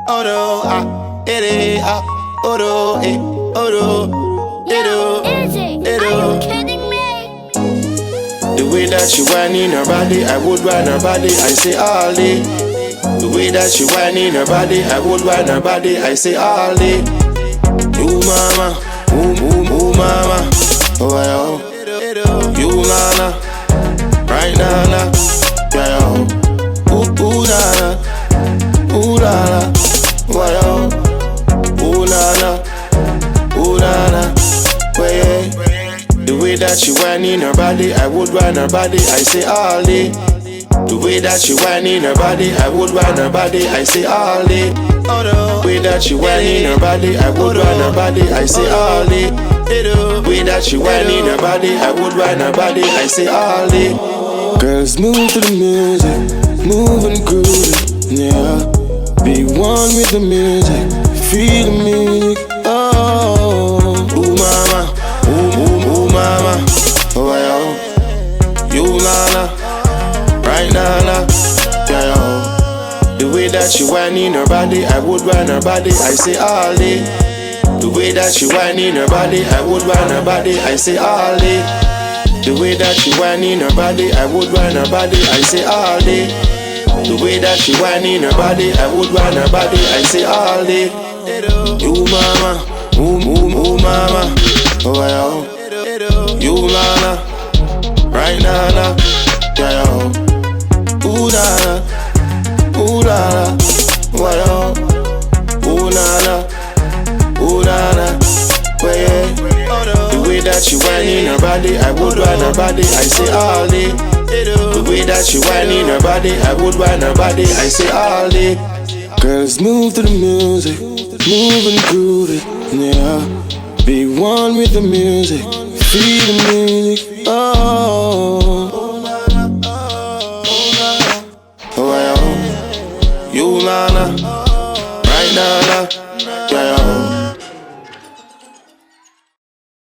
Odo, ah, ere, ah, odo, odo, edo, edo. Kidding me? The way that she whining her body, I would run her body, I say all day. The way that she whining her body, I would run her body, I say all day. You mama, ooh mama, oh well. You nana, right nana, yeah. Ooh nana, well. Ooh nana, well. The way that she whining her body, I would run her body, I say all day. The way that she whining her body, I would run her body, I say all day. The way that she whining her body, I would run her body, I say all day. The way that she whining her body, I would run her body, I say all day. Girls move to the music, move and groove it, yeah. Be one with the music, feel the music, oh. Ooh mama, ooh mama, oh yeah. You nana, right nana, yeah yo. The way that she whining her body, I would run her body, I say all day. The way that she whining her body, I would run her body, I say all day. The way that she whining her body, I would run her body, I say all day. The way that she whining her body, I would run her body, I say all day. You mama, ooh mama, oh yeah. You nana, right nana, yeah yo. Ooh nana, well. Ooh nana, well yeah. The way that she whining her body, I would run her body, I say all day. The way that she whining her body, I would run her body, I say all day. Girls move to the music, move and groove it, yeah. Be one with the music, feel the music, oh.